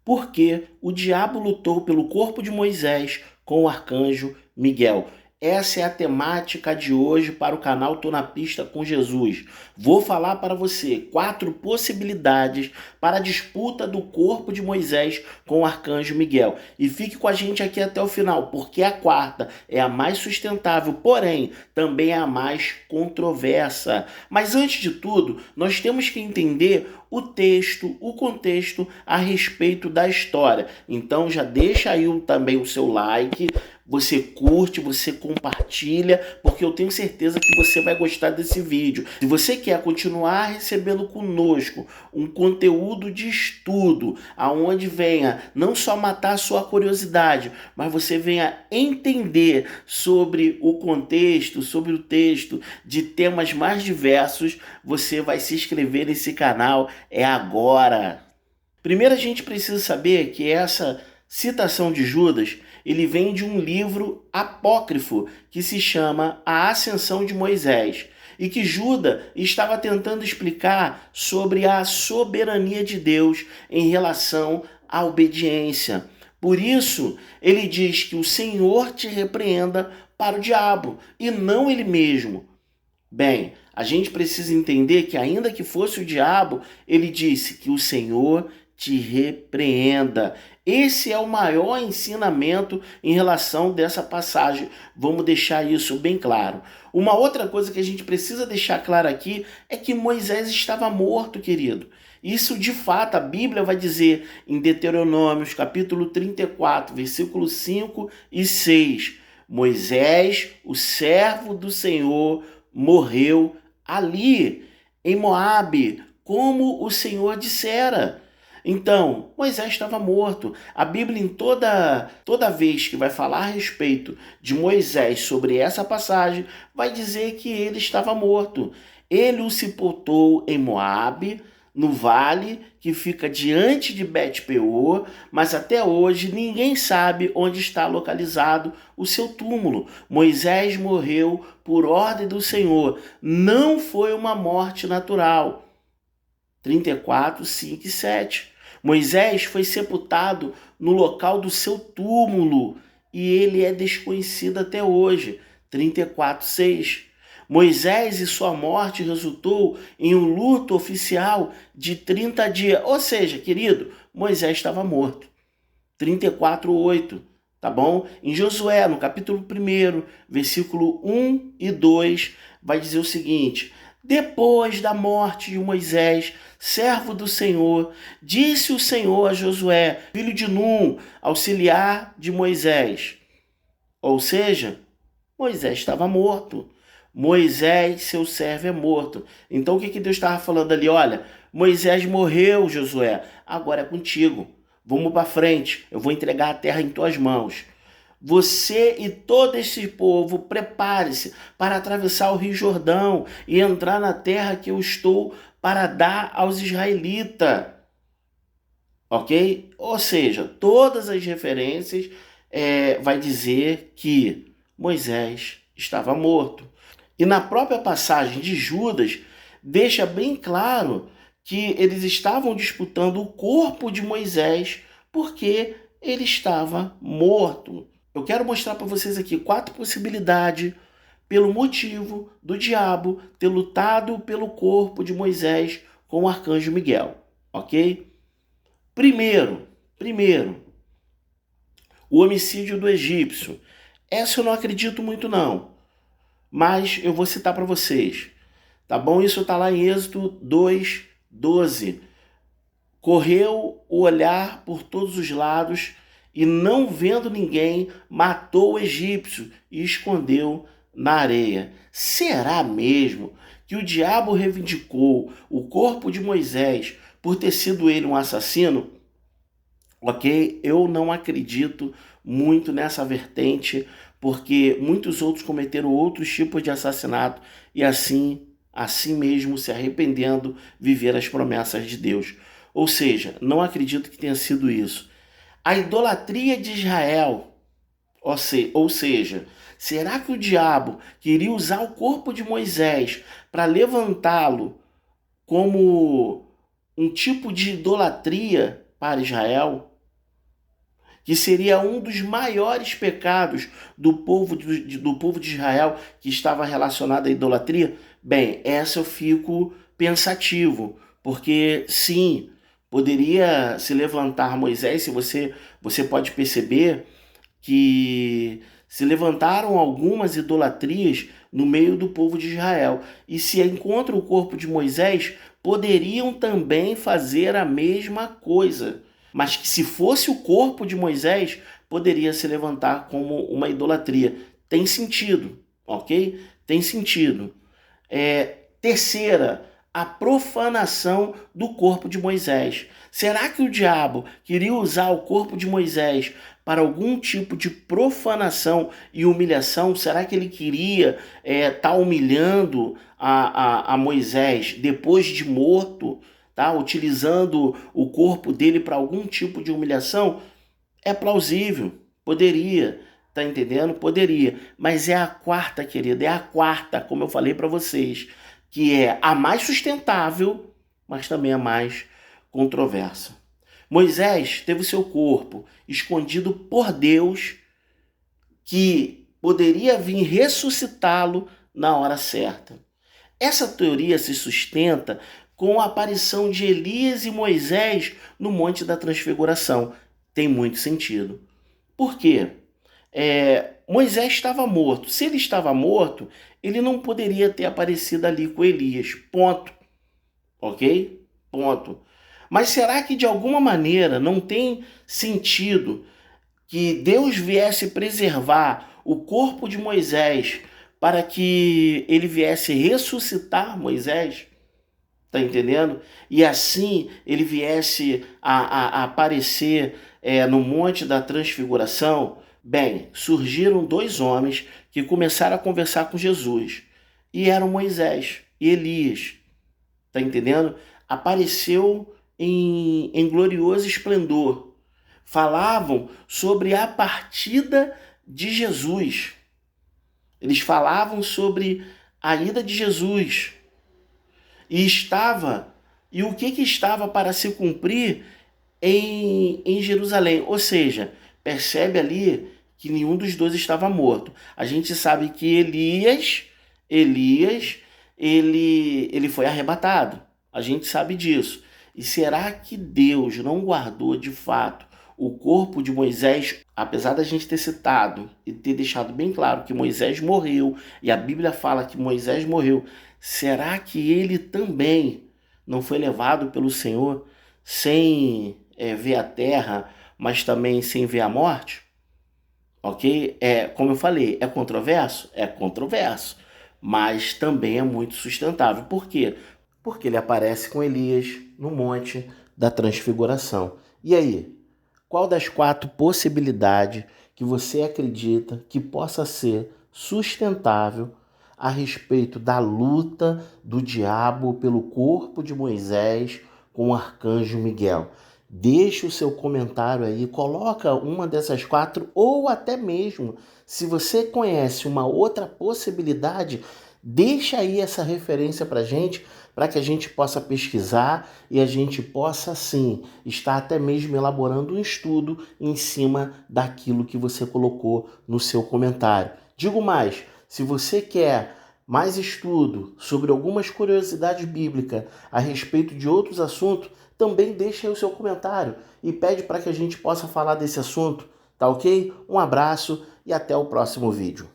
porque o diabo lutou pelo corpo de Moisés com o arcanjo Miguel. Essa é a temática de hoje para o canal Tô na Pista com Jesus. Vou falar para você 4 possibilidades para a disputa do corpo de Moisés com o arcanjo Miguel. E fique com a gente aqui até o final, porque a quarta é a mais sustentável, porém também é a mais controversa. Mas antes de tudo, nós temos que entender o texto, o contexto a respeito da história. Então já deixa aí também o seu like, você curte, você compartilha, porque eu tenho certeza que você vai gostar desse vídeo. Se você quer continuar recebendo conosco um conteúdo de estudo, aonde venha não só matar a sua curiosidade, mas você venha entender sobre o contexto, sobre o texto, de temas mais diversos, você vai se inscrever nesse canal, é agora! Primeiro a gente precisa saber que essa citação de Judas, ele vem de um livro apócrifo que se chama A Ascensão de Moisés, e que Judas estava tentando explicar sobre a soberania de Deus em relação à obediência. Por isso, ele diz que o Senhor te repreenda para o diabo, e não ele mesmo. Bem, a gente precisa entender que ainda que fosse o diabo, ele disse que o Senhor te repreenda. Esse é o maior ensinamento em relação dessa passagem. Vamos deixar isso bem claro. Uma outra coisa que a gente precisa deixar claro aqui é que Moisés estava morto, querido. Isso de fato a Bíblia vai dizer em Deuteronômio, capítulo 34, versículos 5 e 6. Moisés, o servo do Senhor, morreu ali, em Moabe, como o Senhor dissera. Então, Moisés estava morto. A Bíblia, em toda vez que vai falar a respeito de Moisés sobre essa passagem, vai dizer que ele estava morto. Ele o sepultou em Moabe, no vale que fica diante de Bet-peor, mas até hoje ninguém sabe onde está localizado o seu túmulo. Moisés morreu por ordem do Senhor. Não foi uma morte natural. 34, 5 e 7. Moisés foi sepultado no local do seu túmulo e ele é desconhecido até hoje. 34, 6. Moisés e sua morte resultou em um luto oficial de 30 dias. Ou seja, querido, Moisés estava morto. 34, 8. Tá bom? Em Josué, no capítulo 1, versículo 1 e 2, vai dizer o seguinte: depois da morte de Moisés, servo do Senhor, disse o Senhor a Josué, filho de Num, auxiliar de Moisés. Ou seja, Moisés estava morto. Moisés, seu servo, é morto. Então o que Deus estava falando ali? Olha, Moisés morreu, Josué, agora é contigo. Vamos para frente, eu vou entregar a terra em tuas mãos. Você e todo esse povo, prepare-se para atravessar o Rio Jordão e entrar na terra que eu estou para dar aos israelitas. Ok? Ou seja, todas as referências vai dizer que Moisés estava morto. E na própria passagem de Judas, deixa bem claro que eles estavam disputando o corpo de Moisés porque ele estava morto. Eu quero mostrar para vocês aqui 4 possibilidades pelo motivo do diabo ter lutado pelo corpo de Moisés com o arcanjo Miguel, ok? Primeiro, o homicídio do egípcio. Essa eu não acredito muito não, mas eu vou citar para vocês, tá bom? Isso está lá em Êxodo 2, 12. Correu o olhar por todos os lados e, não vendo ninguém, matou o egípcio e escondeu na areia. Será mesmo que o diabo reivindicou o corpo de Moisés por ter sido ele um assassino? Ok? Eu não acredito muito nessa vertente, porque muitos outros cometeram outros tipos de assassinato e assim mesmo se arrependendo, viver as promessas de Deus. Ou seja, não acredito que tenha sido isso. A idolatria de Israel, ou seja, será que o diabo queria usar o corpo de Moisés para levantá-lo como um tipo de idolatria para Israel? que seria um dos maiores pecados do povo de Israel que estava relacionado à idolatria? Bem, essa eu fico pensativo, porque sim, poderia se levantar Moisés, se você pode perceber que se levantaram algumas idolatrias no meio do povo de Israel. E se encontra o corpo de Moisés, poderiam também fazer a mesma coisa. Mas que se fosse o corpo de Moisés, poderia se levantar como uma idolatria. Tem sentido, ok? Tem sentido. Terceira, a profanação do corpo de Moisés. Será que o diabo queria usar o corpo de Moisés para algum tipo de profanação e humilhação? Será que ele queria tá humilhando a Moisés depois de morto, tá? Utilizando o corpo dele para algum tipo de humilhação? É plausível, poderia, tá entendendo? Poderia, mas é a quarta, querida, é a quarta, como eu falei para vocês, que é a mais sustentável, mas também a mais controversa. Moisés teve o seu corpo escondido por Deus, que poderia vir ressuscitá-lo na hora certa. Essa teoria se sustenta com a aparição de Elias e Moisés no Monte da Transfiguração. Tem muito sentido. Por quê? Moisés estava morto. Se ele estava morto, ele não poderia ter aparecido ali com Elias. Ponto. Ok? Ponto. Mas será que de alguma maneira não tem sentido que Deus viesse preservar o corpo de Moisés para que ele viesse ressuscitar Moisés? Tá entendendo? E assim ele viesse a aparecer no Monte da Transfiguração? Bem, surgiram dois homens que começaram a conversar com Jesus. E eram Moisés e Elias. Tá entendendo? Apareceu em glorioso esplendor. Falavam sobre a partida de Jesus. Eles falavam sobre a ida de Jesus. E o que estava para se cumprir em Jerusalém. Ou seja, percebe ali que nenhum dos dois estava morto. A gente sabe que Elias, ele foi arrebatado. A gente sabe disso. E será que Deus não guardou de fato o corpo de Moisés? Apesar da gente ter citado e ter deixado bem claro que Moisés morreu, e a Bíblia fala que Moisés morreu, será que ele também não foi levado pelo Senhor sem ver a terra, mas também sem ver a morte? Ok? Como eu falei, é controverso? É controverso, mas também é muito sustentável. Por quê? Porque ele aparece com Elias no Monte da Transfiguração. E aí, qual das 4 possibilidades que você acredita que possa ser sustentável a respeito da luta do diabo pelo corpo de Moisés com o arcanjo Miguel? Deixe o seu comentário aí, coloca uma dessas 4, ou até mesmo, se você conhece uma outra possibilidade, deixa aí essa referência para gente, para que a gente possa pesquisar e a gente possa, sim, estar até mesmo elaborando um estudo em cima daquilo que você colocou no seu comentário. Digo mais, se você quer mais estudo sobre algumas curiosidades bíblicas a respeito de outros assuntos, também deixa aí o seu comentário e pede para que a gente possa falar desse assunto, tá ok? Um abraço e até o próximo vídeo.